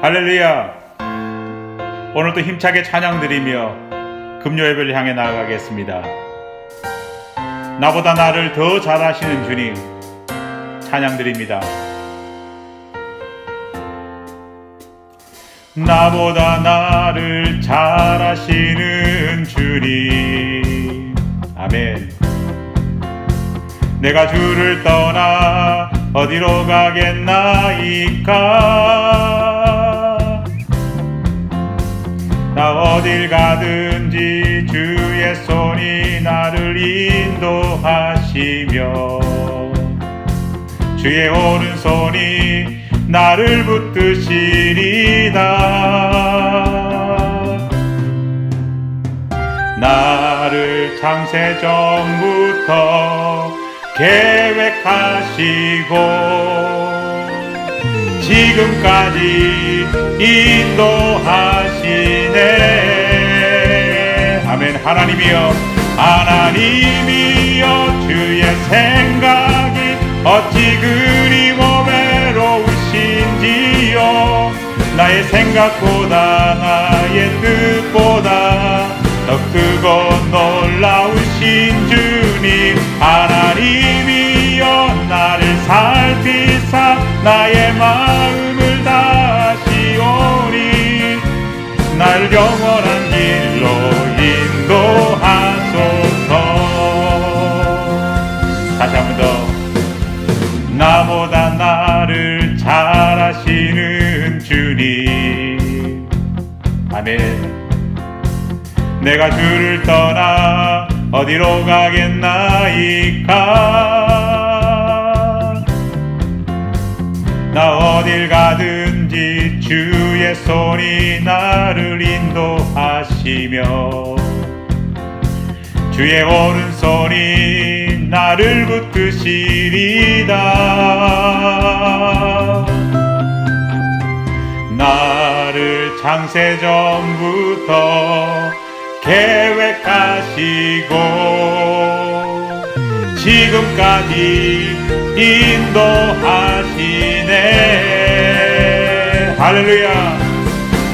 할렐루야. 오늘도 힘차게 찬양 드리며 금요 예배를 향해 나아가겠습니다. 나보다 나를 더 잘하시는 주님 찬양 드립니다. 나보다 나를 잘하시는 주님, 아멘. 내가 주를 떠나 어디로 가겠나이까? 나 어딜 가든지 주의 손이 나를 인도하시며 주의 오른손이 나를 붙드시리다. 나를 창세 전부터 계획하시고 지금까지 인도하시네. 아멘. 하나님이여, 하나님이여, 주의 생각이 어찌 그리 외로우신지요. 나의 생각보다 나의 뜻보다 더 크고 놀라우신 주님, 하나님이여, 나를 살피사 나의 마음을 다시오니 날 영원한 길로 인도하소서. 다시 한 번 더. 나보다 나를 잘하시는 주님, 아멘. 내가 주를 떠나 어디로 가겠나이까? 나 어딜 가든지 주의 손이 나를 인도하시며 주의 오른손이 나를 붙드시리다. 나를 창세 전부터 계획하시고 지금까지 인도하시네. 할렐루야.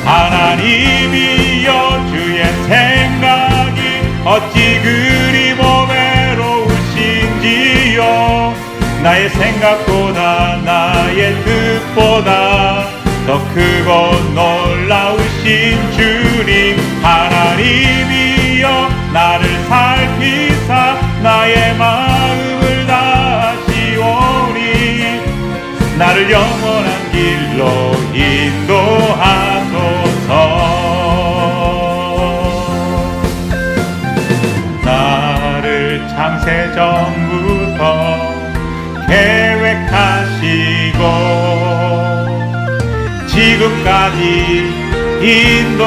하나님이여, 주의 생각이 어찌 그리 외로우신지요. 나의 생각보다 나의 뜻보다 더 크고 놀라우신 주님, 하나님이여, 나를 살피사 나의 마음을 다시오니 나를 영원한 길로 인도하소서. 나를 창세 전부터 계획하시고 지금까지 인도하시네.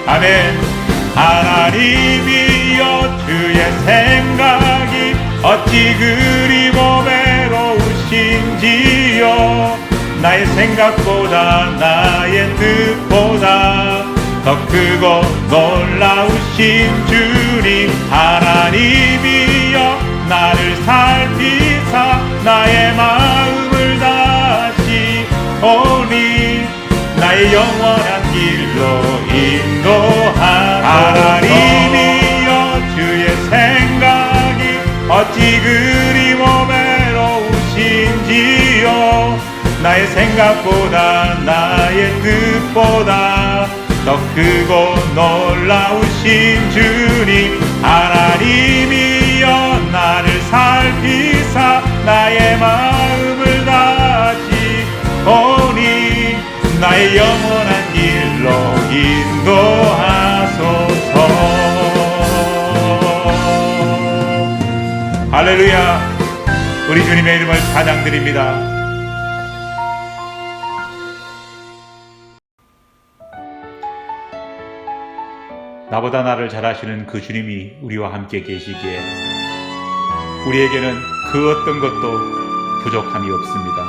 아멘. 하나님이여, 주의 생각이 어찌 그리 외로우신지요. 나의 생각보다 나의 뜻보다 더 크고 놀라우신 주님, 하나님이여, 나를 살피사 나의 마음을 다시오니 나의 영원한 길로 인도하소서. 하나님이여, 주의 생각이 어찌 그리 외로우신지요. 나의 생각보다 나의 뜻보다 더 크고 놀라우신 주님, 하나님이여, 나를 살피사 나의 마음을 다시오니 나의 영원한 길로 인도하소서. 할렐루야. 우리 주님의 이름을 찬양드립니다. 나보다 나를 잘하시는 그 주님이 우리와 함께 계시기에 우리에게는 그 어떤 것도 부족함이 없습니다.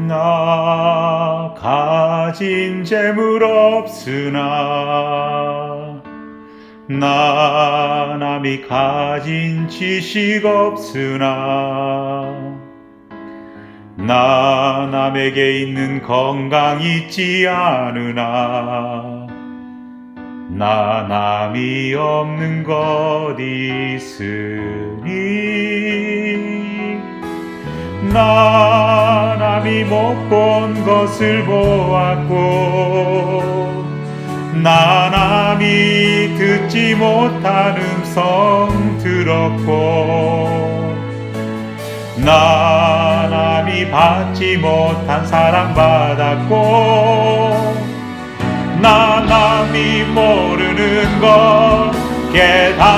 나 가진 재물 없으나 나 남이 가진 지식 없으나 나 남에게 있는 건강 있지 않으나 나 남이 없는 것 있으니 나 남이 못 본 것을 보았고 나 남이 듣지 못한 음성 들었고 나 남이 받지 못한 사랑 받았고 나 남이 모르는 것 깨달았네.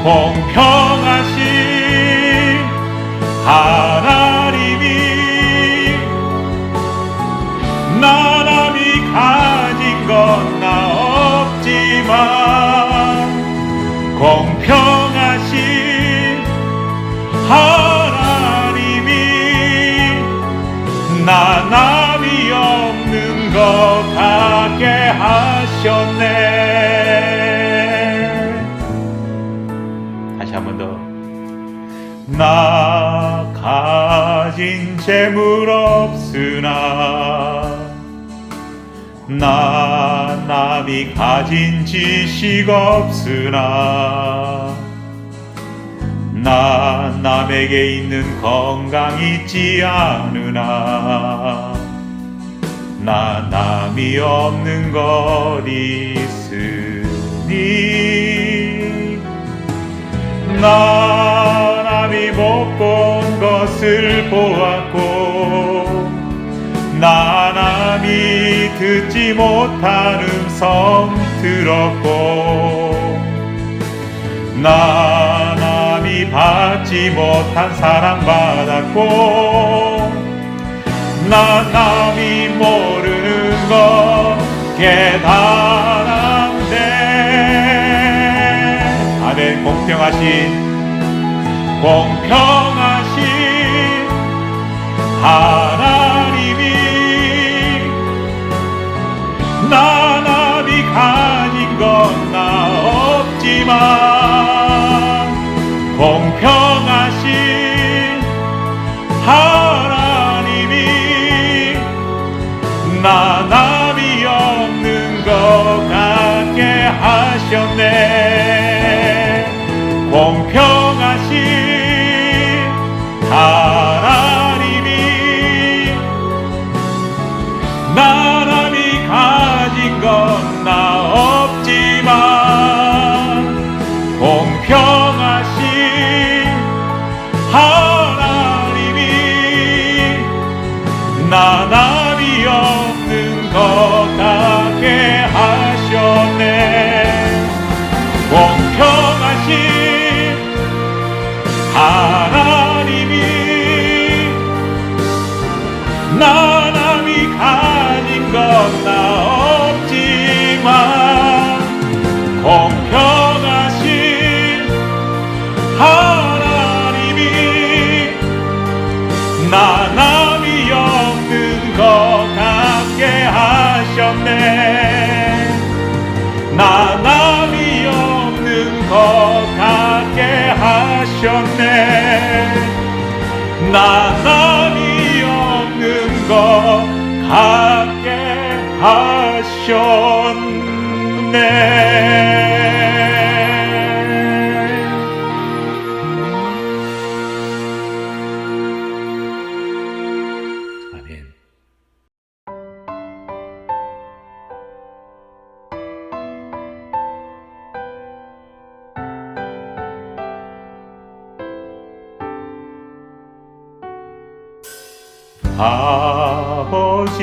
공평하신 하나님이 나 남이 가진 건 나 없지만 공평하신 하나님이 나 남이 없는 것 같게 하셨네. 다시 한 번 더. 나 가진 재물 없으나 나 남이 가진 지식 없으나 나 남에게 있는 건강 있지 않으나 나 남이 없는 것 있으니 나 남이 못 본 것을 보았고 나 남이 듣지 못한 음성 들었고 나 남이 받지 못한 사랑 받았고 나 남이 모르는 것 깨달았네. 아멘. 공평하신 하나님이 나 남이 가진 건 나 없지만 공평하신 하나님이 나 남이 없는 것 같게 하셨네. 공평하신 하나님이 나 남이 가진 건 나 없지만 공평하신 하나님이 나 남이 없는 것 같게 하셨네. 공평하신 하나님이 나 남이 가진 건 나 없지만 공평하신 하나님이 나 남이 없는 것 같게 하셨네. 나 남이 없는 것 같게 하셨네. 나 남이 없는 것 같게 하셨네. 아멘.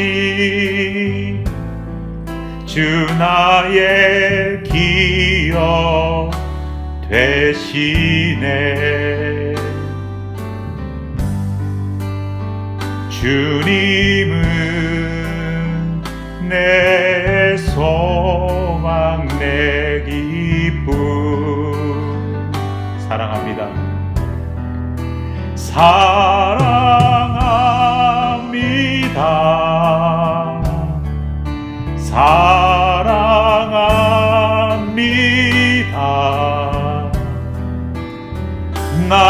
아버지 주 나의 기억 되시네. 주님은 내 소망 내 기쁨. 사랑합니다. 사랑합니다.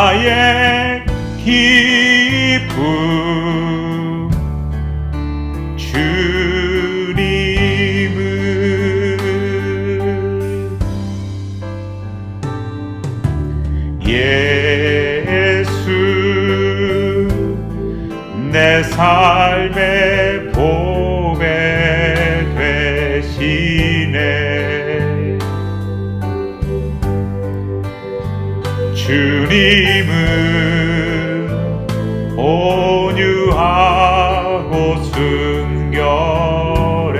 나의 기쁨 주님은 예수 내 삶의 보배 되시네. 주님은 온유하고 순결해.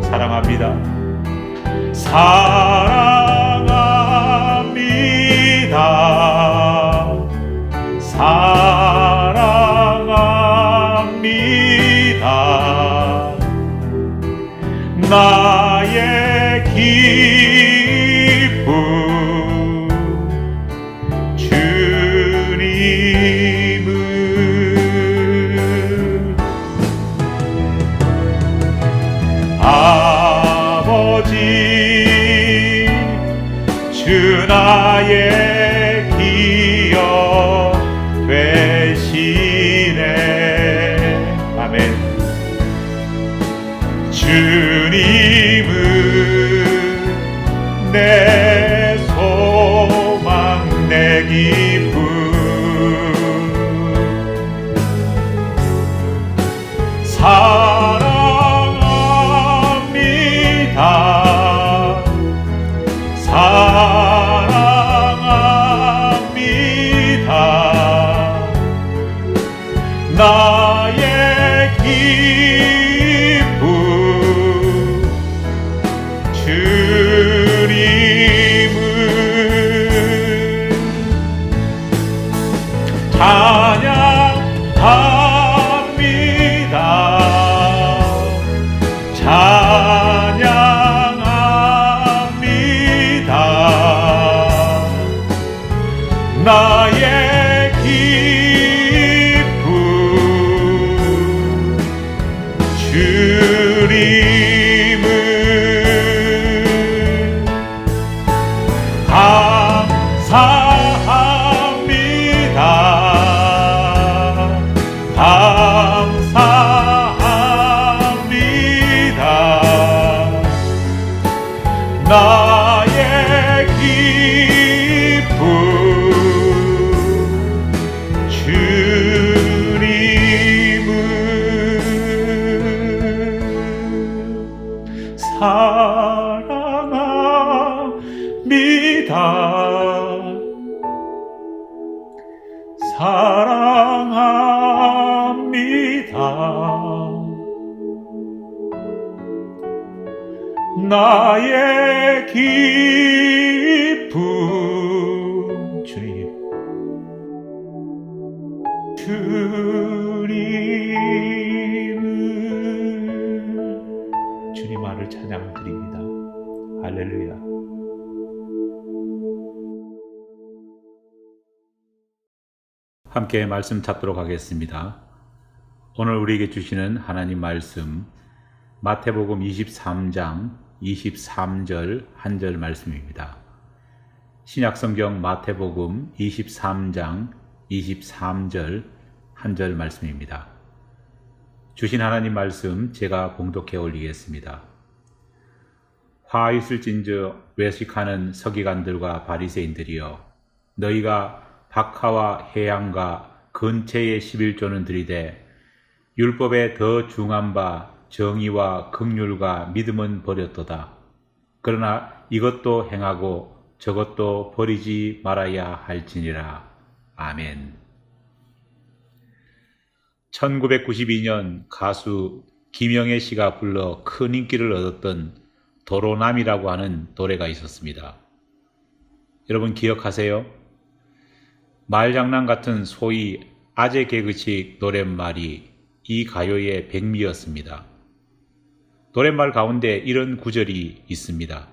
사랑합니다. 사랑합니다. 사랑합니다. 나의 기쁨 주님은 아버지 주 나의 기업 되시네. 아멘. 주님은 내 소망 내 기쁨 사랑합니다. 사랑합니다. 나의 기쁨 주님은 찬양합니다. 찬양합니다. 나의 기쁨 주님은 감사합니다. 감사합니다. 나의 기쁨 주님은 사랑합니다. 사랑합니다. 나의 기쁨 주님 주님 안을 찬양드립니다. 할렐루야. 함께 말씀 찾도록 하겠습니다. 오늘 우리에게 주시는 하나님 말씀 마태복음 23장 23절 한 절 말씀입니다. 신약성경 마태복음 23장 23절 한 절 말씀입니다. 주신 하나님 말씀 제가 봉독해 올리겠습니다. 화 있을진저 외식하는 서기관들과 바리새인들이여, 너희가 박하와 해양과 근체의 11조는 들이되 율법에 더 중한 바 정의와 긍휼과 믿음은 버렸도다. 그러나 이것도 행하고 저것도 버리지 말아야 할지니라. 아멘. 1992년 가수 김영애 씨가 불러 큰 인기를 얻었던 도로남이라고 하는 노래가 있었습니다. 여러분 기억하세요? 말장난 같은 소위 아재 개그식 노랫말이 이 가요의 백미였습니다. 노랫말 가운데 이런 구절이 있습니다.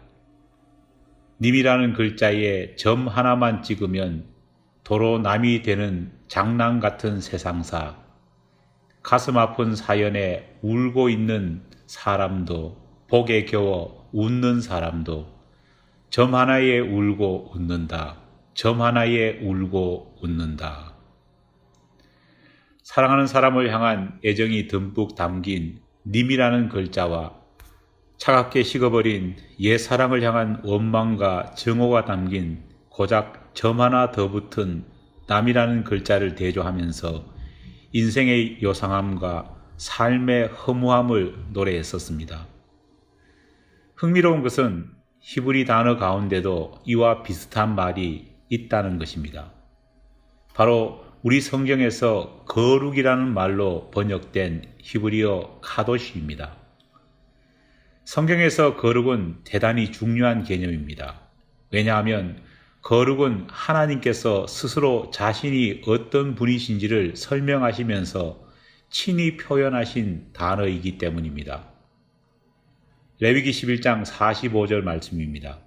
님이라는 글자에 점 하나만 찍으면 도로남이 되는 장난 같은 세상사, 가슴 아픈 사연에 울고 있는 사람도, 복에 겨워 웃는 사람도 점 하나에 울고 웃는다. 점 하나에 울고 웃는다. 사랑하는 사람을 향한 애정이 듬뿍 담긴 님이라는 글자와 차갑게 식어버린 옛 사랑을 향한 원망과 증오가 담긴 고작 점 하나 더 붙은 남이라는 글자를 대조하면서 인생의 요상함과 삶의 허무함을 노래했었습니다. 흥미로운 것은 히브리 단어 가운데도 이와 비슷한 말이 있다는 것입니다. 바로 우리 성경에서 거룩이라는 말로 번역된 히브리어 카도시입니다. 성경에서 거룩은 대단히 중요한 개념입니다. 왜냐하면 거룩은 하나님께서 스스로 자신이 어떤 분이신지를 설명하시면서 친히 표현하신 단어이기 때문입니다. 레위기 11장 45절 말씀입니다.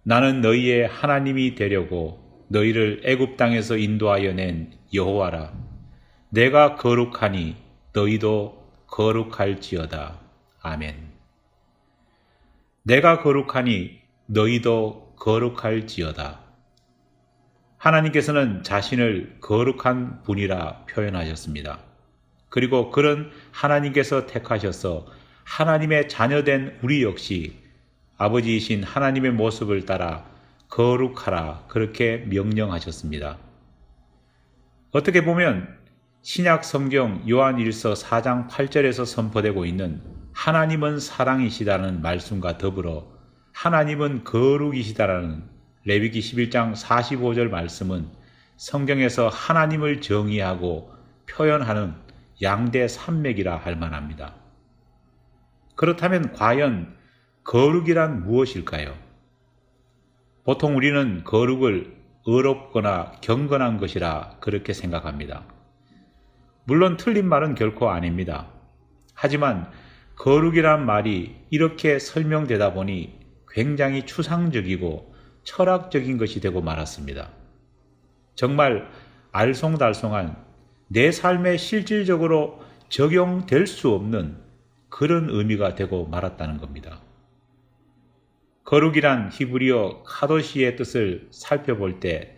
나는 너희의 하나님이 되려고 너희를 애굽 땅에서 인도하여 낸 여호와라. 내가 거룩하니 너희도 거룩할지어다. 아멘. 내가 거룩하니 너희도 거룩할지어다. 하나님께서는 자신을 거룩한 분이라 표현하셨습니다. 그리고 그런 하나님께서 택하셔서 하나님의 자녀된 우리 역시 아버지이신 하나님의 모습을 따라 거룩하라 그렇게 명령하셨습니다. 어떻게 보면 신약 성경 요한일서 4장 8절에서 선포되고 있는 하나님은 사랑이시다는 말씀과 더불어 하나님은 거룩이시다라는 레위기 11장 45절 말씀은 성경에서 하나님을 정의하고 표현하는 양대 산맥이라 할 만합니다. 그렇다면 과연 거룩이란 무엇일까요? 보통 우리는 거룩을 어렵거나 경건한 것이라 그렇게 생각합니다. 물론 틀린 말은 결코 아닙니다. 하지만 거룩이란 말이 이렇게 설명되다 보니 굉장히 추상적이고 철학적인 것이 되고 말았습니다. 정말 알쏭달쏭한 내 삶에 실질적으로 적용될 수 없는 그런 의미가 되고 말았다는 겁니다. 거룩이란 히브리어 카도시의 뜻을 살펴볼 때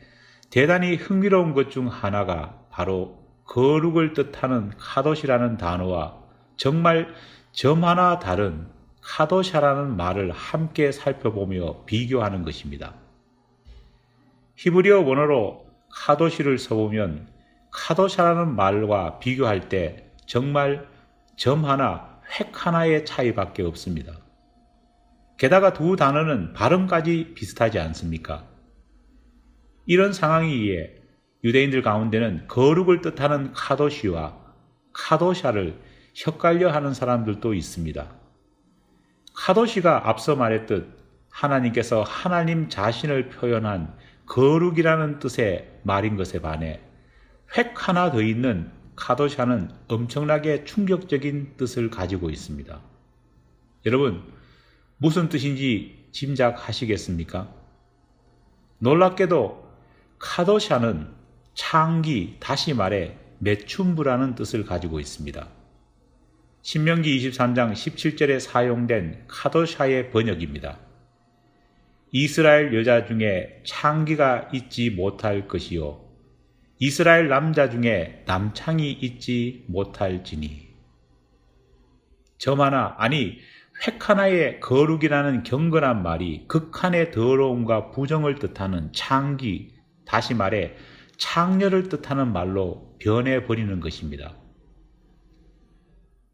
대단히 흥미로운 것 중 하나가 바로 거룩을 뜻하는 카도시라는 단어와 정말 점 하나 다른 카도샤라는 말을 함께 살펴보며 비교하는 것입니다. 히브리어 원어로 카도시를 써보면 카도샤라는 말과 비교할 때 정말 점 하나, 획 하나의 차이밖에 없습니다. 게다가 두 단어는 발음까지 비슷하지 않습니까? 이런 상황이기에 유대인들 가운데는 거룩을 뜻하는 카도시와 카도샤를 헷갈려 하는 사람들도 있습니다. 카도시가 앞서 말했듯 하나님께서 하나님 자신을 표현한 거룩이라는 뜻의 말인 것에 반해 획 하나 더 있는 카도샤는 엄청나게 충격적인 뜻을 가지고 있습니다. 여러분, 무슨 뜻인지 짐작하시겠습니까? 놀랍게도 카도샤는 창기, 다시 말해 매춘부라는 뜻을 가지고 있습니다. 신명기 23장 17절에 사용된 카도샤의 번역입니다. 이스라엘 여자 중에 창기가 있지 못할 것이요 이스라엘 남자 중에 남창이 있지 못할지니. 점 하나, 아니 획 하나의 거룩이라는 경건한 말이 극한의 더러움과 부정을 뜻하는 창기, 다시 말해 창녀를 뜻하는 말로 변해버리는 것입니다.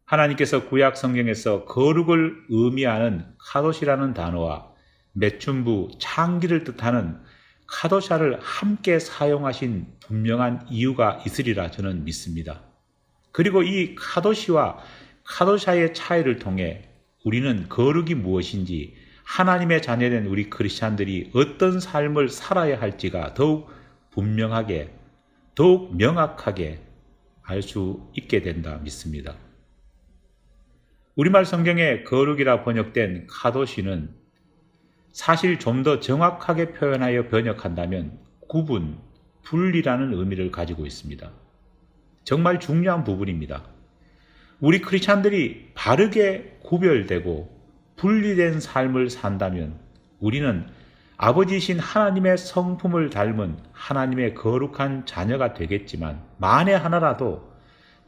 하나님께서 구약 성경에서 거룩을 의미하는 카도시라는 단어와 매춘부, 창기를 뜻하는 카도샤를 함께 사용하신 분명한 이유가 있으리라 저는 믿습니다. 그리고 이 카도시와 카도샤의 차이를 통해 우리는 거룩이 무엇인지, 하나님의 자녀된 우리 크리스찬들이 어떤 삶을 살아야 할지가 더욱 분명하게, 더욱 명확하게 알 수 있게 된다 믿습니다. 우리말 성경에 거룩이라 번역된 카도시는 사실 좀 더 정확하게 표현하여 번역한다면 구분, 분리라는 의미를 가지고 있습니다. 정말 중요한 부분입니다. 우리 크리스찬들이 바르게 구별되고 분리된 삶을 산다면 우리는 아버지이신 하나님의 성품을 닮은 하나님의 거룩한 자녀가 되겠지만 만에 하나라도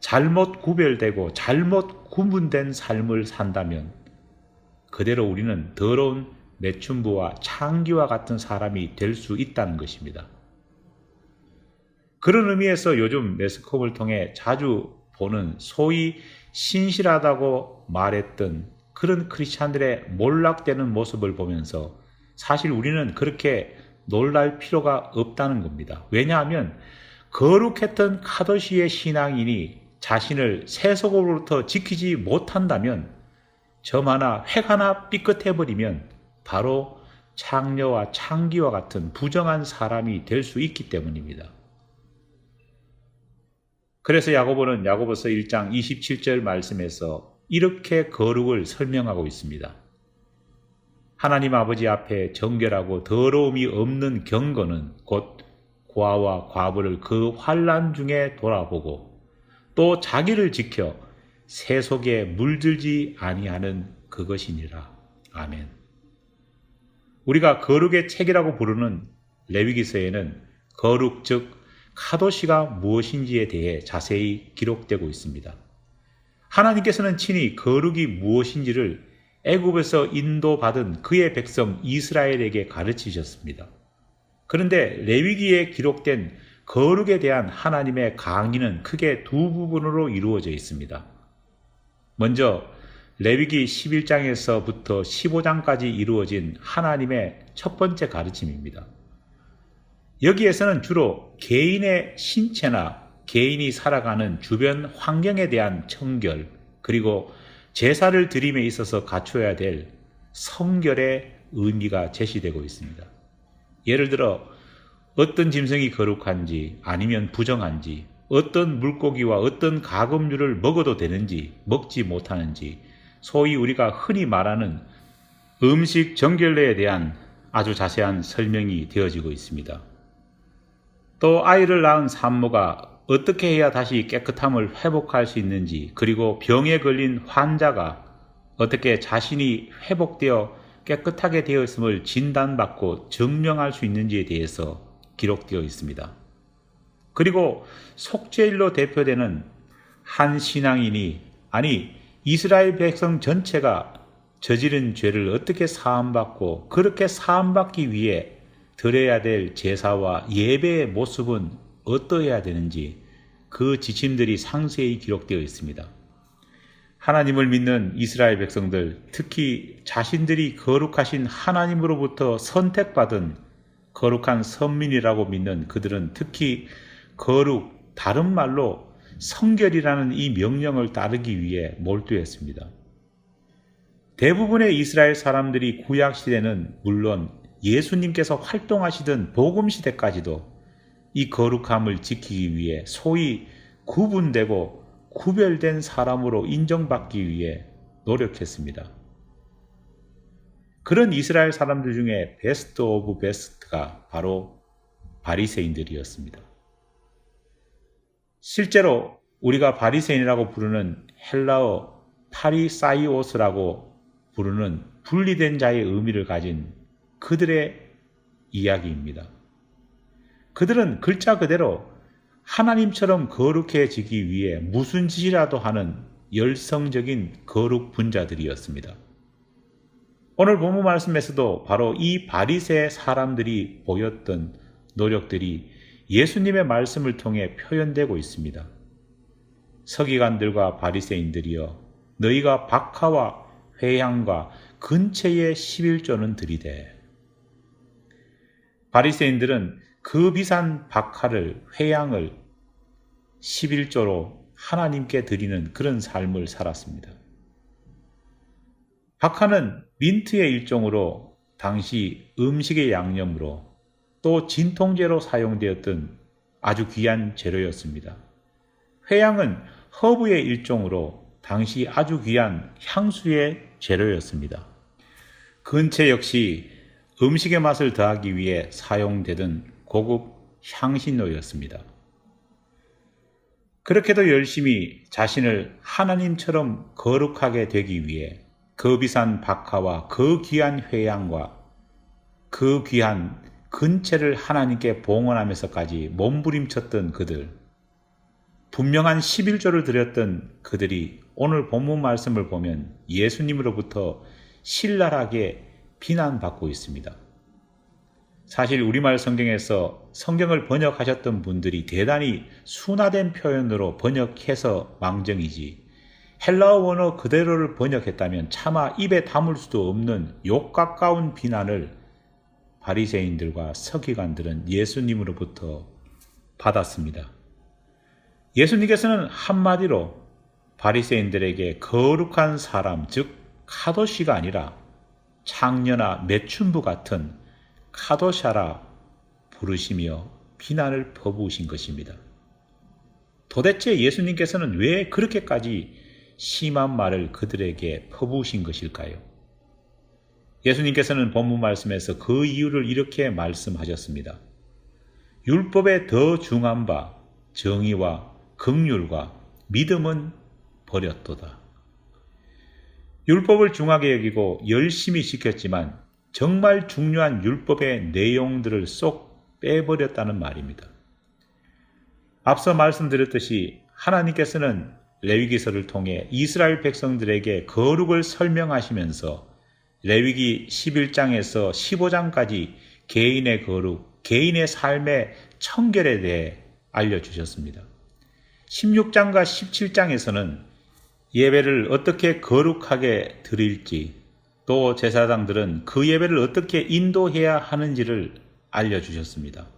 잘못 구별되고 잘못 구분된 삶을 산다면 그대로 우리는 더러운 매춘부와 창기와 같은 사람이 될 수 있다는 것입니다. 그런 의미에서 요즘 매스컴을 통해 자주 보는 소위 신실하다고 말했던 그런 크리스찬들의 몰락되는 모습을 보면서 사실 우리는 그렇게 놀랄 필요가 없다는 겁니다. 왜냐하면 거룩했던 카도시의 신앙인이 자신을 세속으로부터 지키지 못한다면 점 하나, 획 하나 삐끗해버리면 바로 창녀와 창기와 같은 부정한 사람이 될 수 있기 때문입니다. 그래서 야고보는 야고보서 1장 27절 말씀에서 이렇게 거룩을 설명하고 있습니다. 하나님 아버지 앞에 정결하고 더러움이 없는 경건은 곧 고아와 과부를 그 환난 중에 돌아보고 또 자기를 지켜 세속에 물들지 아니하는 그것이니라. 아멘. 우리가 거룩의 책이라고 부르는 레위기서에는 거룩 즉 카도시가 무엇인지에 대해 자세히 기록되고 있습니다. 하나님께서는 친히 거룩이 무엇인지를 애굽에서 인도받은 그의 백성 이스라엘에게 가르치셨습니다. 그런데 레위기에 기록된 거룩에 대한 하나님의 강의는 크게 두 부분으로 이루어져 있습니다. 먼저 레위기 11장에서부터 15장까지 이루어진 하나님의 첫 번째 가르침입니다. 여기에서는 주로 개인의 신체나 개인이 살아가는 주변 환경에 대한 청결, 그리고 제사를 드림에 있어서 갖춰야 될 성결의 의미가 제시되고 있습니다. 예를 들어 어떤 짐승이 거룩한지 아니면 부정한지, 어떤 물고기와 어떤 가금류를 먹어도 되는지 먹지 못하는지, 소위 우리가 흔히 말하는 음식 정결례에 대한 아주 자세한 설명이 되어지고 있습니다. 또 아이를 낳은 산모가 어떻게 해야 다시 깨끗함을 회복할 수 있는지, 그리고 병에 걸린 환자가 어떻게 자신이 회복되어 깨끗하게 되었음을 진단받고 증명할 수 있는지에 대해서 기록되어 있습니다. 그리고 속죄일로 대표되는 한 신앙인이, 아니 이스라엘 백성 전체가 저지른 죄를 어떻게 사함받고 그렇게 사함받기 위해 드려야 될 제사와 예배의 모습은 어떠해야 되는지 그 지침들이 상세히 기록되어 있습니다. 하나님을 믿는 이스라엘 백성들, 특히 자신들이 거룩하신 하나님으로부터 선택받은 거룩한 선민이라고 믿는 그들은 특히 거룩, 다른 말로 성결이라는 이 명령을 따르기 위해 몰두했습니다. 대부분의 이스라엘 사람들이 구약시대는 물론 예수님께서 활동하시던 복음시대까지도 이 거룩함을 지키기 위해 소위 구분되고 구별된 사람으로 인정받기 위해 노력했습니다. 그런 이스라엘 사람들 중에 베스트 오브 베스트가 바로 바리새인들이었습니다. 실제로 우리가 바리새인이라고 부르는 헬라어 파리사이오스라고 부르는 분리된 자의 의미를 가진 그들의 이야기입니다. 그들은 글자 그대로 하나님처럼 거룩해지기 위해 무슨 짓이라도 하는 열성적인 거룩 분자들이었습니다. 오늘 본문 말씀에서도 바로 이 바리새 사람들이 보였던 노력들이 예수님의 말씀을 통해 표현되고 있습니다. 서기관들과 바리새인들이여, 너희가 박하와 회향과 근처의 11조는 들이되. 바리새인들은 그 비싼 박하를, 회향을 11조로 하나님께 드리는 그런 삶을 살았습니다. 박하는 민트의 일종으로 당시 음식의 양념으로 또 진통제로 사용되었던 아주 귀한 재료였습니다. 회향은 허브의 일종으로 당시 아주 귀한 향수의 재료였습니다. 근체 역시 음식의 맛을 더하기 위해 사용되던 고급 향신료였습니다. 그렇게도 열심히 자신을 하나님처럼 거룩하게 되기 위해 그 비싼 박하와 그 귀한 회향과 그 귀한 근체를 하나님께 봉헌하면서까지 몸부림쳤던 그들, 분명한 11조를 드렸던 그들이 오늘 본문 말씀을 보면 예수님으로부터 신랄하게 비난받고 있습니다. 사실 우리말 성경에서 성경을 번역하셨던 분들이 대단히 순화된 표현으로 번역해서 망정이지, 헬라어 원어 그대로를 번역했다면 차마 입에 담을 수도 없는 욕 가까운 비난을 바리새인들과 서기관들은 예수님으로부터 받았습니다. 예수님께서는 한마디로 바리새인들에게 거룩한 사람, 즉 카도시가 아니라 창녀나 매춘부 같은 카도샤라 부르시며 비난을 퍼부으신 것입니다. 도대체 예수님께서는 왜 그렇게까지 심한 말을 그들에게 퍼부으신 것일까요? 예수님께서는 본문 말씀에서 그 이유를 이렇게 말씀하셨습니다. 율법에 더 중한 바 정의와 긍휼과 믿음은 버렸도다. 율법을 중하게 여기고 열심히 지켰지만 정말 중요한 율법의 내용들을 쏙 빼버렸다는 말입니다. 앞서 말씀드렸듯이 하나님께서는 레위기서를 통해 이스라엘 백성들에게 거룩을 설명하시면서 레위기 11장에서 15장까지 개인의 거룩, 개인의 삶의 청결에 대해 알려주셨습니다. 16장과 17장에서는 예배를 어떻게 거룩하게 드릴지, 또 제사장들은 그 예배를 어떻게 인도해야 하는지를 알려주셨습니다.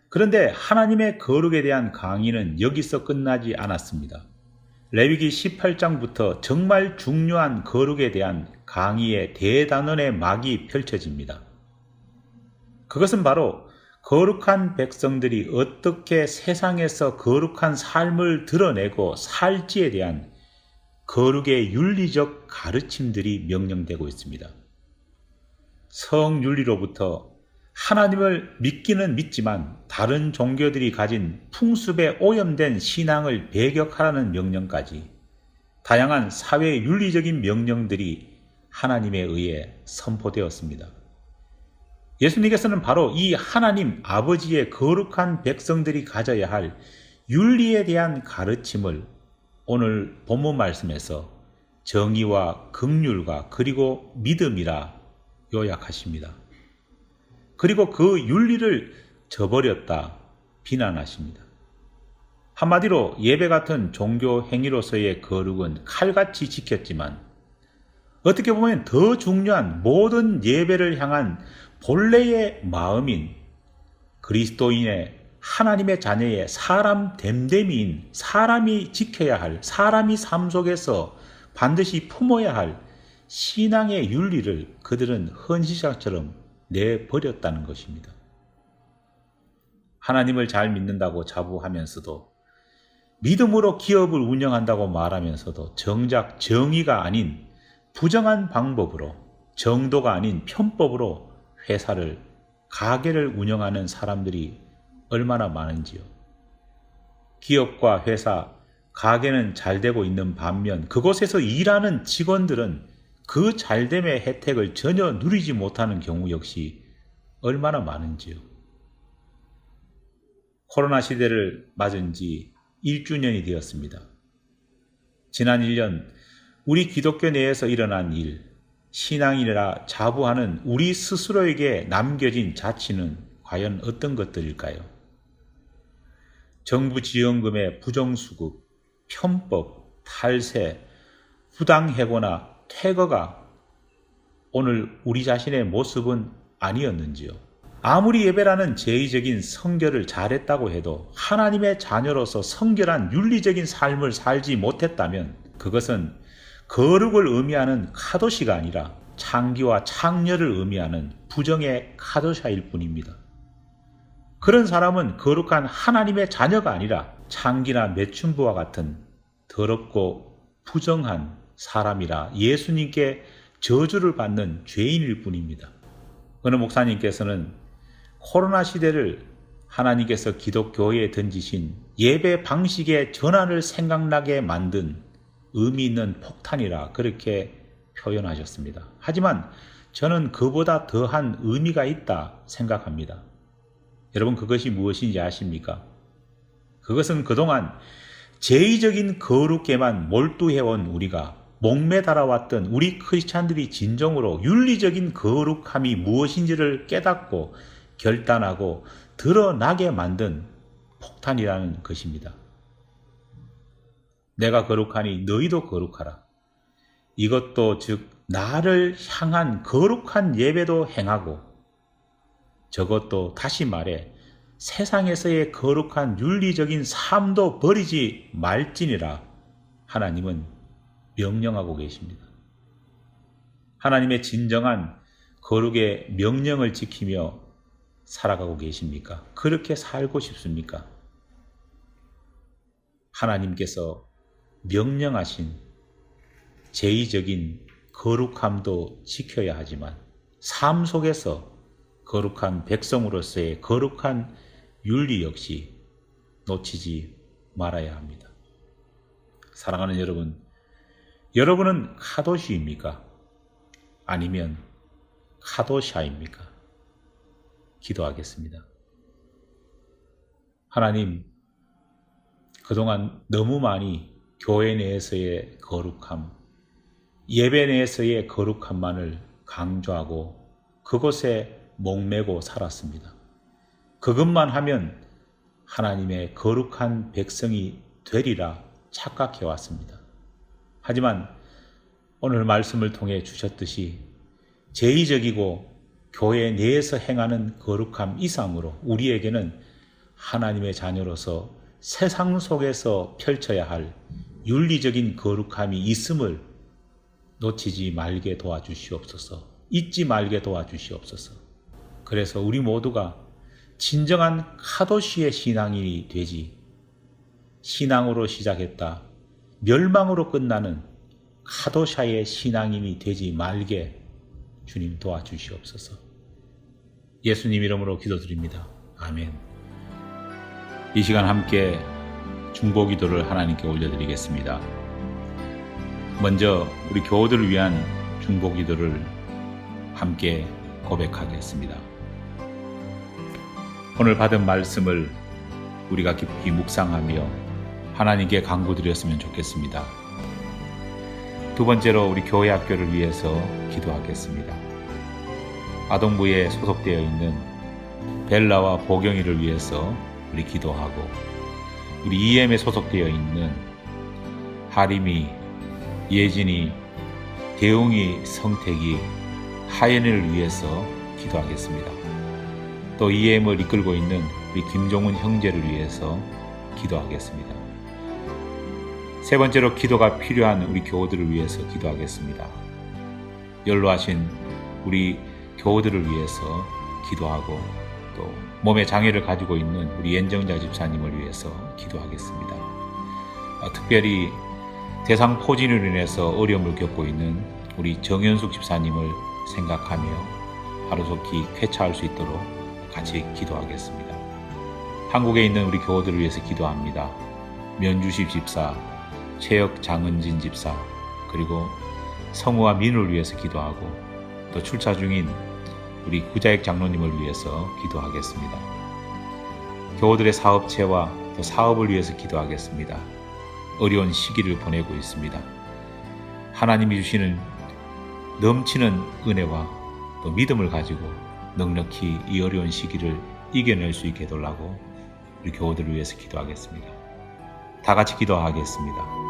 그런데 하나님의 거룩에 대한 강의는 여기서 끝나지 않았습니다. 레위기 18장부터 정말 중요한 거룩에 대한 강의의 대단원의 막이 펼쳐집니다. 그것은 바로 거룩한 백성들이 어떻게 세상에서 거룩한 삶을 드러내고 살지에 대한 거룩의 윤리적 가르침들이 명령되고 있습니다. 성윤리로부터 하나님을 믿기는 믿지만 다른 종교들이 가진 풍습에 오염된 신앙을 배격하라는 명령까지 다양한 사회 윤리적인 명령들이 하나님에 의해 선포되었습니다. 예수님께서는 바로 이 하나님 아버지의 거룩한 백성들이 가져야 할 윤리에 대한 가르침을 오늘 본문 말씀에서 정의와 긍휼과 그리고 믿음이라 요약하십니다. 그리고 그 윤리를 저버렸다 비난하십니다. 한마디로 예배 같은 종교 행위로서의 거룩은 칼같이 지켰지만 어떻게 보면 더 중요한 모든 예배를 향한 본래의 마음인 그리스도인의 하나님의 자녀의 사람 됨됨이인 사람이 지켜야 할, 사람이 삶 속에서 반드시 품어야 할 신앙의 윤리를 그들은 헌시장처럼 내버렸다는 것입니다. 하나님을 잘 믿는다고 자부하면서도, 믿음으로 기업을 운영한다고 말하면서도 정작 정의가 아닌 부정한 방법으로, 정도가 아닌 편법으로 회사를, 가게를 운영하는 사람들이 얼마나 많은지요. 기업과 회사, 가게는 잘 되고 있는 반면 그곳에서 일하는 직원들은 그 잘됨의 혜택을 전혀 누리지 못하는 경우 역시 얼마나 많은지요. 코로나 시대를 맞은 지 1주년이 되었습니다. 지난 1년 우리 기독교 내에서 일어난 일, 신앙이라 자부하는 우리 스스로에게 남겨진 자치는 과연 어떤 것들일까요? 정부 지원금의 부정수급, 편법, 탈세, 부당해고나 퇴거가 오늘 우리 자신의 모습은 아니었는지요? 아무리 예배라는 제의적인 성결을 잘했다고 해도 하나님의 자녀로서 성결한 윤리적인 삶을 살지 못했다면 그것은 거룩을 의미하는 카도시가 아니라 창기와 창녀를 의미하는 부정의 카도샤일 뿐입니다. 그런 사람은 거룩한 하나님의 자녀가 아니라 창기나 매춘부와 같은 더럽고 부정한 사람이라 예수님께 저주를 받는 죄인일 뿐입니다. 어느 목사님께서는 코로나 시대를 하나님께서 기독교회에 던지신 예배 방식의 전환을 생각나게 만든 의미 있는 폭탄이라 그렇게 표현하셨습니다. 하지만 저는 그보다 더한 의미가 있다 생각합니다. 여러분, 그것이 무엇인지 아십니까? 그것은 그동안 제의적인 거룩에만 몰두해온 우리가 목매달아왔던 우리 크리스찬들이 진정으로 윤리적인 거룩함이 무엇인지를 깨닫고 결단하고 드러나게 만든 폭탄이라는 것입니다. 내가 거룩하니 너희도 거룩하라. 이것도 즉 나를 향한 거룩한 예배도 행하고, 저것도 다시 말해 세상에서의 거룩한 윤리적인 삶도 버리지 말지니라 하나님은 명령하고 계십니다. 하나님의 진정한 거룩의 명령을 지키며 살아가고 계십니까? 그렇게 살고 싶습니까? 하나님께서 명령하신 제의적인 거룩함도 지켜야 하지만 삶 속에서 거룩한 백성으로서의 거룩한 윤리 역시 놓치지 말아야 합니다. 사랑하는 여러분, 여러분은 카도시입니까? 아니면 카도샤입니까? 기도하겠습니다. 하나님, 그동안 너무 많이 교회 내에서의 거룩함, 예배 내에서의 거룩함만을 강조하고 그곳에 목매고 살았습니다. 그것만 하면 하나님의 거룩한 백성이 되리라 착각해왔습니다. 하지만 오늘 말씀을 통해 주셨듯이 제의적이고 교회 내에서 행하는 거룩함 이상으로 우리에게는 하나님의 자녀로서 세상 속에서 펼쳐야 할 윤리적인 거룩함이 있음을 놓치지 말게 도와주시옵소서. 잊지 말게 도와주시옵소서. 그래서 우리 모두가 진정한 카도시의 신앙인이 되지, 신앙으로 시작했다 멸망으로 끝나는 카도샤의 신앙인이 되지 말게 주님 도와주시옵소서. 예수님 이름으로 기도드립니다. 아멘. 이 시간 함께 중보기도를 하나님께 올려드리겠습니다. 먼저 우리 교우들을 위한 중보기도를 함께 고백하겠습니다. 오늘 받은 말씀을 우리가 깊이 묵상하며 하나님께 간구드렸으면 좋겠습니다. 두 번째로 우리 교회 학교를 위해서 기도하겠습니다. 아동부에 소속되어 있는 벨라와 보경이를 위해서 우리 기도하고, 우리 EM에 소속되어 있는 하림이, 예진이, 대웅이, 성택이, 하연을 위해서 기도하겠습니다. 또 EM을 이끌고 있는 우리 김종훈 형제를 위해서 기도하겠습니다. 세 번째로 기도가 필요한 우리 교우들을 위해서 기도하겠습니다. 연로하신 우리 교우들을 위해서 기도하고, 또 몸에 장애를 가지고 있는 우리 연정자 집사님을 위해서 기도하겠습니다. 특별히 대상 포진으로 인해서 어려움을 겪고 있는 우리 정현숙 집사님을 생각하며 하루속히 쾌차할 수 있도록 같이 기도하겠습니다. 한국에 있는 우리 교우들을 위해서 기도합니다. 면주십 집사, 최혁 장은진 집사, 그리고 성우와 민우를 위해서 기도하고, 또 출차 중인 우리 구자익 장로님을 위해서 기도하겠습니다. 교우들의 사업체와 또 사업을 위해서 기도하겠습니다. 어려운 시기를 보내고 있습니다. 하나님이 주시는 넘치는 은혜와 또 믿음을 가지고 넉넉히 이 어려운 시기를 이겨낼 수 있게 해달라고 우리 교우들을 위해서 기도하겠습니다. 다 같이 기도하겠습니다.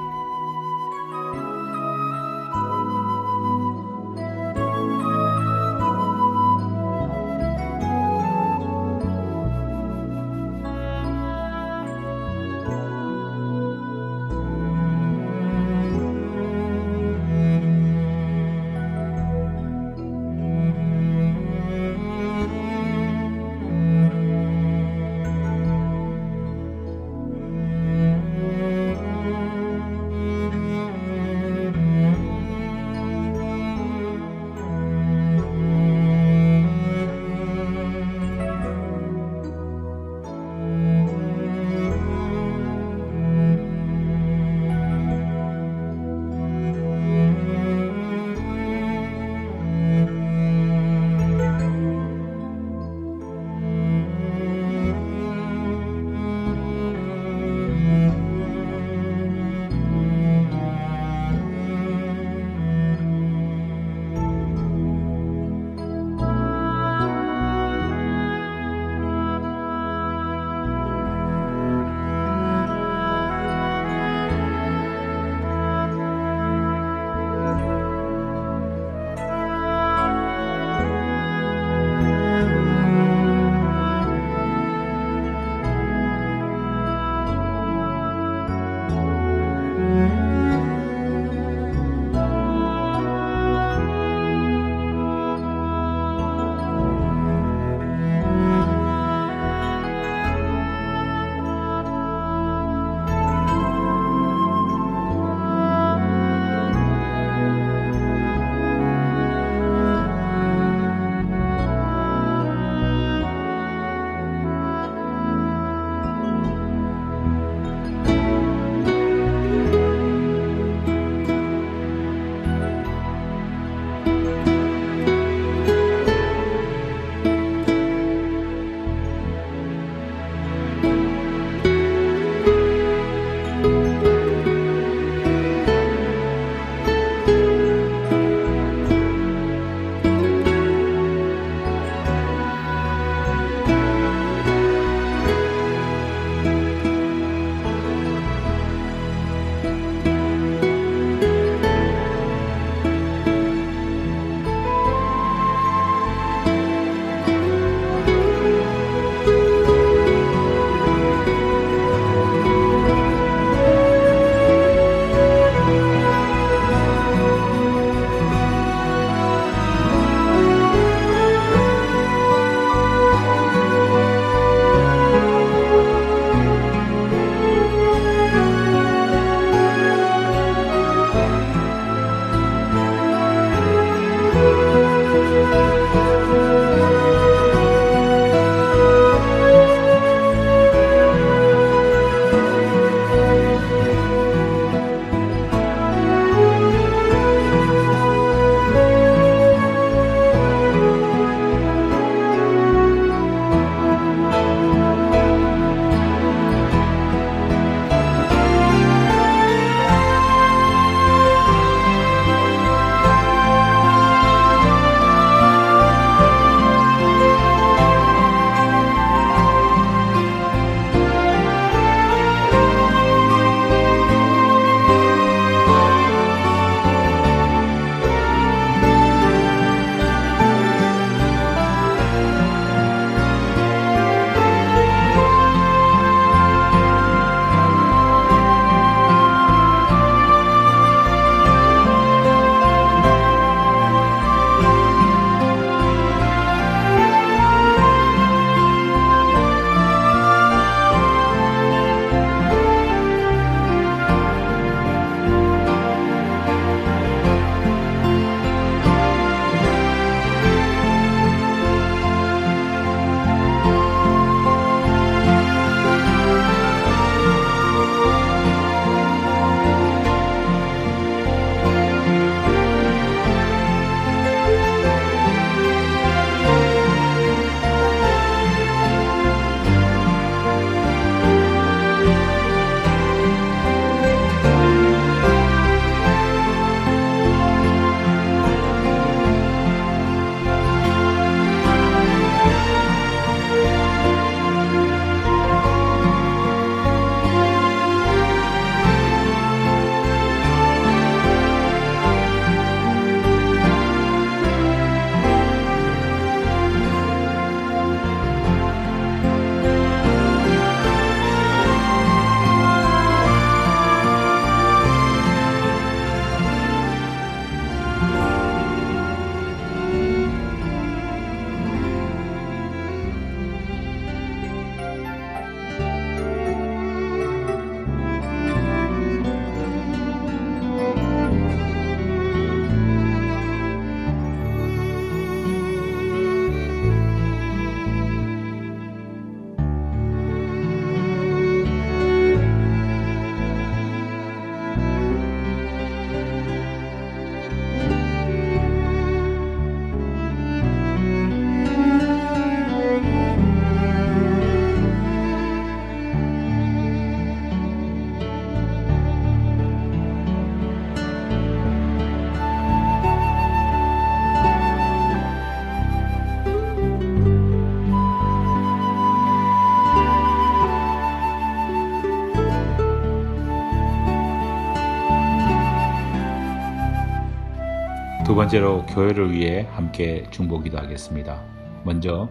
두 번째로 교회를 위해 함께 중보기도 하겠습니다. 먼저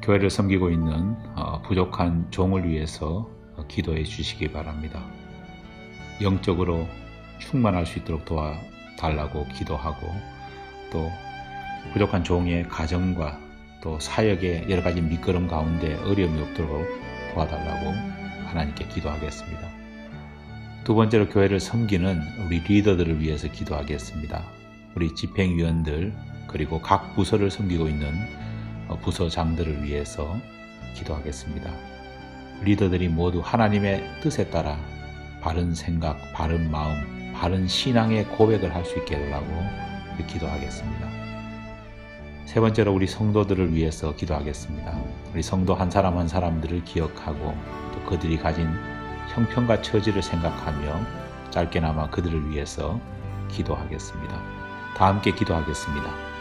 교회를 섬기고 있는 부족한 종을 위해서 기도해 주시기 바랍니다. 영적으로 충만할 수 있도록 도와달라고 기도하고, 또 부족한 종의 가정과 또 사역의 여러 가지 밑거름 가운데 어려움이 없도록 도와달라고 하나님께 기도하겠습니다. 두 번째로 교회를 섬기는 우리 리더들을 위해서 기도하겠습니다. 우리 집행위원들, 그리고 각 부서를 섬기고 있는 부서장들을 위해서 기도하겠습니다. 리더들이 모두 하나님의 뜻에 따라 바른 생각, 바른 마음, 바른 신앙의 고백을 할 수 있게 해달라고 기도하겠습니다. 세 번째로 우리 성도들을 위해서 기도하겠습니다. 우리 성도 한 사람 한 사람들을 기억하고, 또 그들이 가진 형편과 처지를 생각하며 짧게나마 그들을 위해서 기도하겠습니다. 다 함께 기도하겠습니다.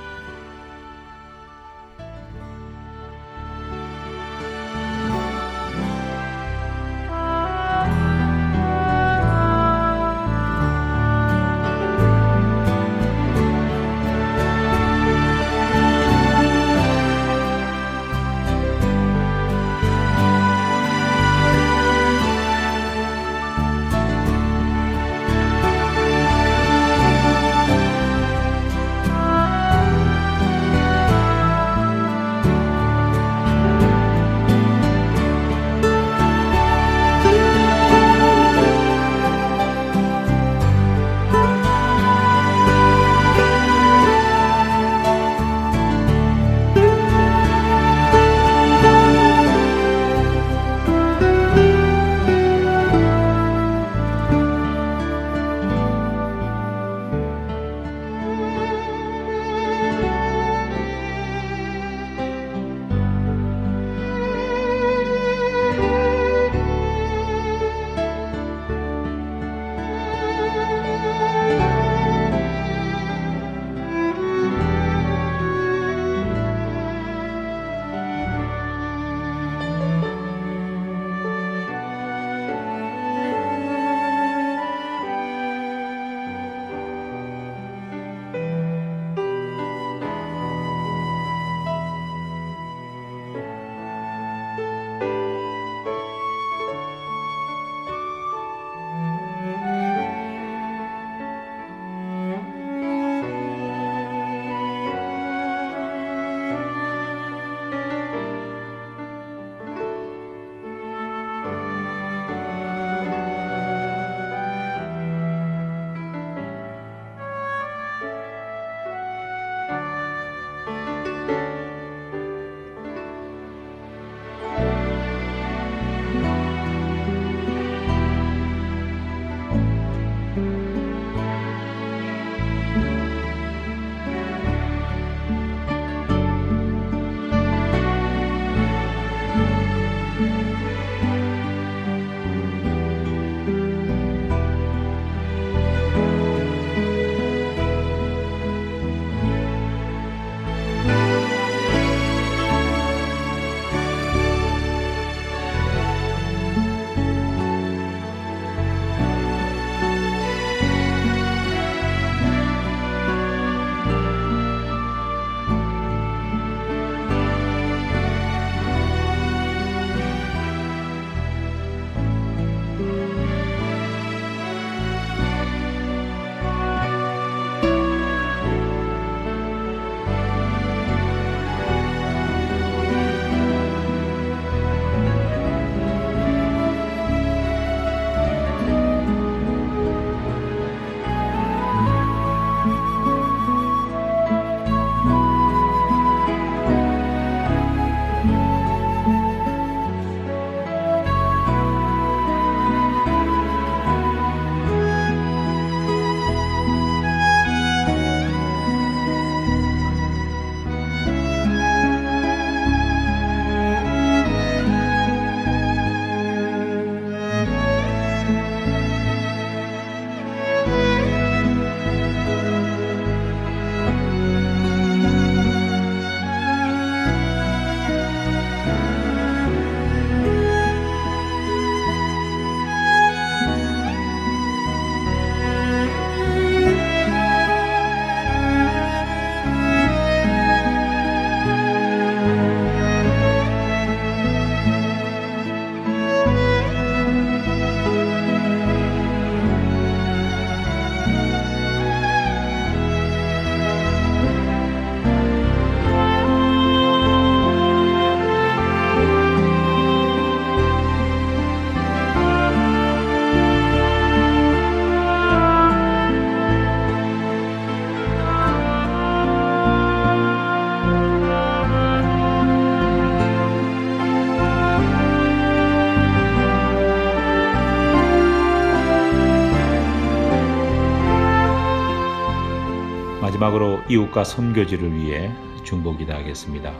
마지막으로 이웃과 선교지를 위해 중보 기도하겠습니다.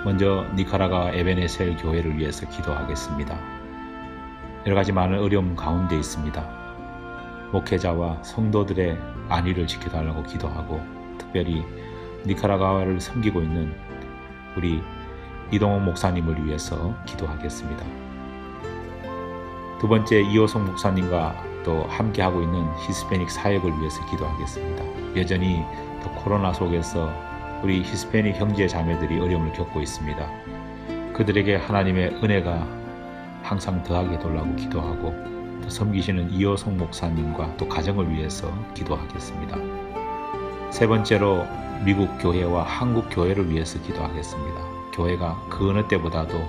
먼저 니카라과 에베네셀 교회를 위해서 기도하겠습니다. 여러 가지 많은 어려움 가운데 있습니다. 목회자와 성도들의 안위를 지켜달라고 기도하고, 특별히 니카라과를 섬기고 있는 우리 이동원 목사님을 위해서 기도하겠습니다. 두 번째, 이호성 목사님과 또 함께하고 있는 히스패닉 사역을 위해서 기도하겠습니다. 여전히 또 코로나 속에서 우리 히스패닉 형제 자매들이 어려움을 겪고 있습니다. 그들에게 하나님의 은혜가 항상 더하게 해달라고 기도하고, 또 섬기시는 이호성 목사님과 또 가정을 위해서 기도하겠습니다. 세 번째로 미국 교회와 한국 교회를 위해서 기도하겠습니다. 교회가 그 어느 때보다도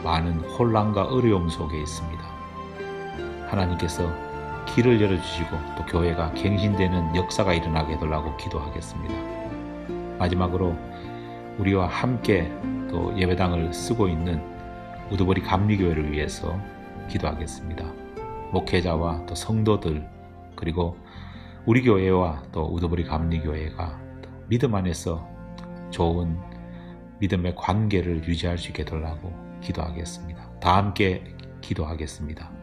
많은 혼란과 어려움 속에 있습니다. 하나님께서 길을 열어주시고 또 교회가 갱신되는 역사가 일어나게 해달라고 기도하겠습니다. 마지막으로 우리와 함께 또 예배당을 쓰고 있는 우두머리 감리교회를 위해서 기도하겠습니다. 목회자와 또 성도들, 그리고 우리 교회와 또 우두머리 감리교회가 믿음 안에서 좋은 믿음의 관계를 유지할 수 있게 해달라고 기도하겠습니다. 다 함께 기도하겠습니다.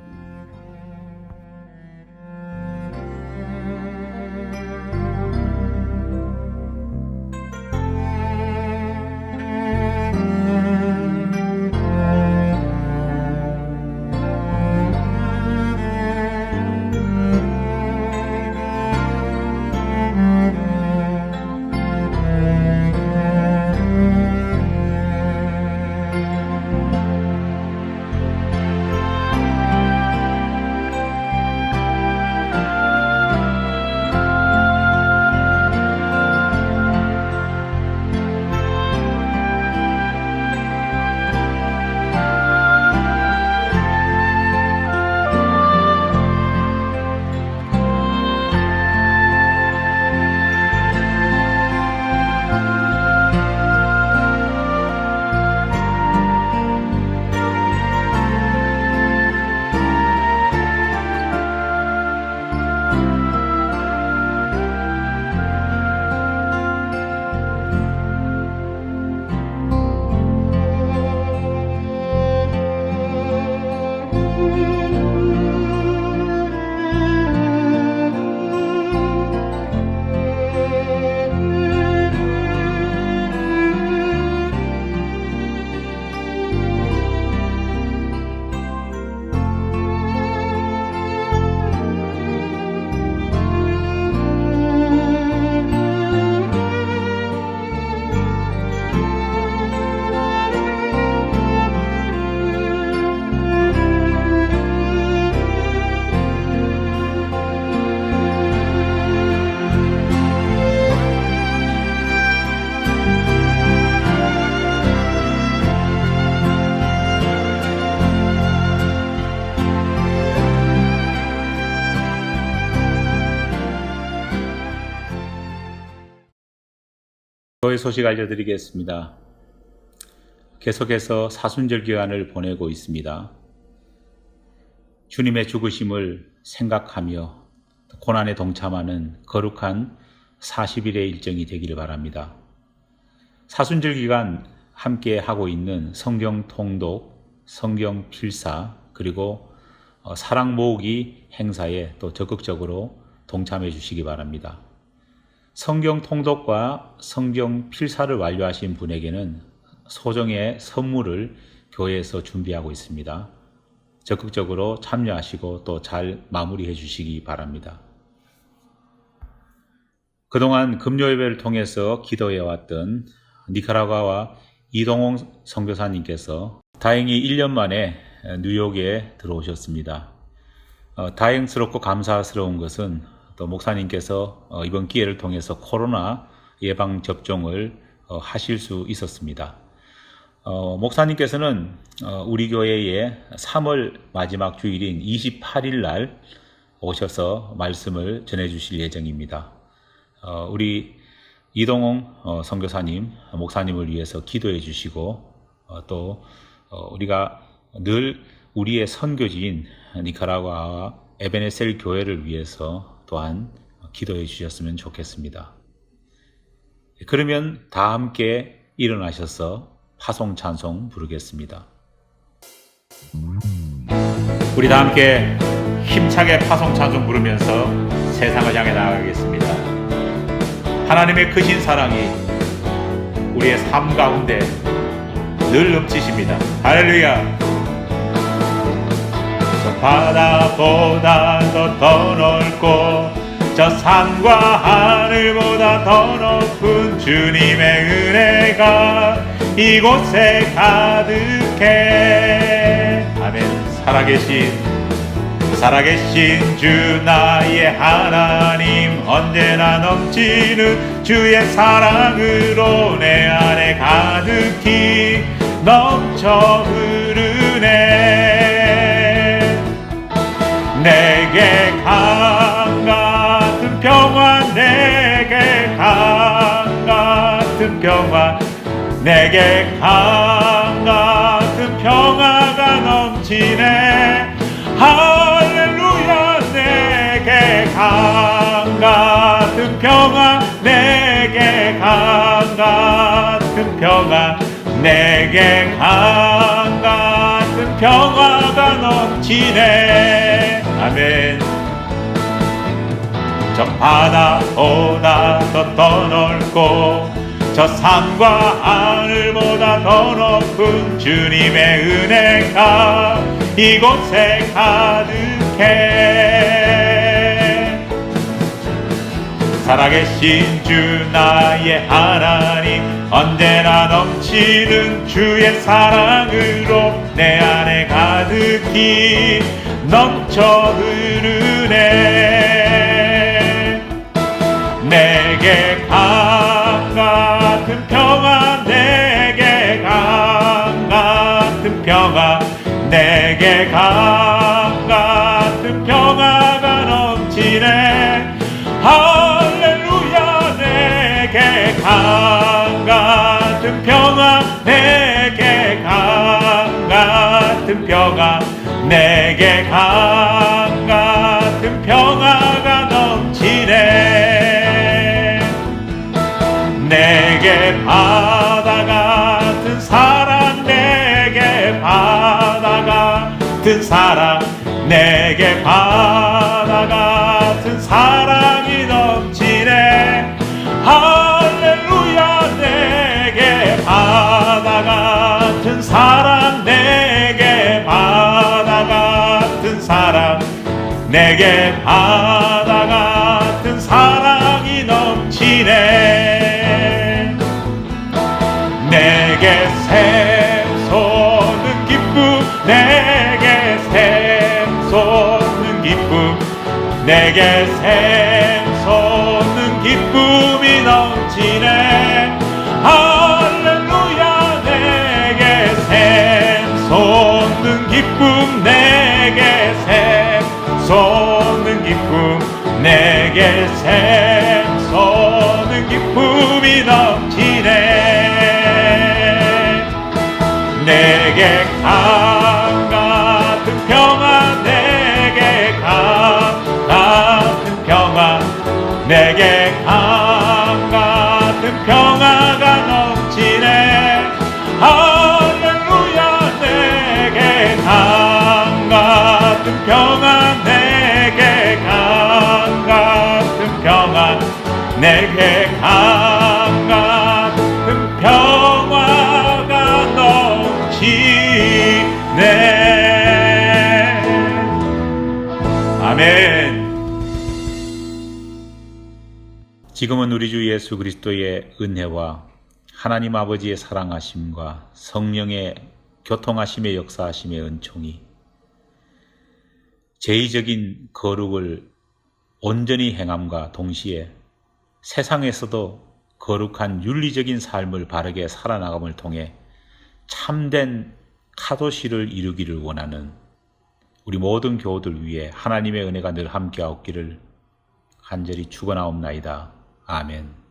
교회 소식 알려드리겠습니다. 계속해서 사순절 기간을 보내고 있습니다. 주님의 죽으심을 생각하며 고난에 동참하는 거룩한 40일의 일정이 되기를 바랍니다. 사순절 기간 함께 하고 있는 성경 통독, 성경 필사, 그리고 사랑 모으기 행사에 또 적극적으로 동참해 주시기 바랍니다. 성경 통독과 성경 필사를 완료하신 분에게는 소정의 선물을 교회에서 준비하고 있습니다. 적극적으로 참여하시고 또 잘 마무리해 주시기 바랍니다. 그동안 금요예배를 통해서 기도해왔던 니카라과와 이동홍 선교사님께서 다행히 1년 만에 뉴욕에 들어오셨습니다. 다행스럽고 감사스러운 것은 또 목사님께서 이번 기회를 통해서 코로나 예방접종을 하실 수 있었습니다. 목사님께서는 우리 교회에 3월 마지막 주일인 28일 날 오셔서 말씀을 전해주실 예정입니다. 우리 이동홍 선교사님, 목사님을 위해서 기도해 주시고 또 우리가 늘 우리의 선교지인 니카라과와 에베네셀 교회를 위해서 또한 기도해 주셨으면 좋겠습니다. 그러면 다 함께 일어나셔서 파송 찬송 부르겠습니다. 우리 다 함께 힘차게 파송 찬송 부르면서 세상을 향해 나아가겠습니다. 하나님의 크신 사랑이 우리의 삶 가운데 늘 넘치십니다. 할렐루야. 저 바다보다 더 넓고 저 산과 하늘보다 더 높은 주님의 은혜가 이곳에 가득해. 아멘. 살아계신 주 나의 하나님, 언제나 넘치는 주의 사랑으로 내 안에 가득히 넘쳐 흐르네. 내게 강 같은 평화, 내게 강 같은 평화, 내게 강 같은 평화가 넘치네. 할렐루야. 내게 강 같은 평화, 내게 강 같은 평화, 내게 강 같은 평화가 넘치네. 아멘. 저 바다보다 더 넓고 저 산과 하늘보다 더 높은 주님의 은혜가 이곳에 가득해. 살아계신 주 나의 하나님, 언제나 넘치는 주의 사랑으로 내 안에 가득히 넘쳐 흐르네. 내게 강 같은 평화, 내게 강 같은 평화, 내게 강 같은 평화가 넘치네. 할렐루야. 내게 강 같은 평화, 내게 강 같은 평화, 내게 강 같은 평화가 넘치네. 내게 바다 같은 사랑, 내게 바다 같은 사랑, 내게 바다 같은 사랑이 넘치네. 할렐루야. 내게 바다 같은 사랑, 내게 바다 같은 사랑, 내게 바다 같은 사랑이 넘치네. 내게 샘솟는 기쁨, 내게 샘솟는 기쁨, 내게 샘솟는 기쁨이 넘치네. 할렐루야. 내게 샘솟는 기쁨, 내게 샘솟는 기쁨, 내게 샘솟는 기쁨이 넘치네. 내게 강 같은 평화, 내게 강 같은 평화, 내게 강 같은 평화가 넘치네. 할렐루야. 내게 강 같은 평화, 내게 강 같은 평화, 내게 강 같은 평화가 넘치네. 아멘. 지금은 우리 주 예수 그리스도의 은혜와 하나님 아버지의 사랑하심과 성령의 교통하심의 역사하심의 은총이 제의적인 거룩을 온전히 행함과 동시에 세상에서도 거룩한 윤리적인 삶을 바르게 살아나감을 통해 참된 카도시를 이루기를 원하는 우리 모든 교우들 위해 하나님의 은혜가 늘 함께하옵기를 간절히 축원하옵나이다. 아멘.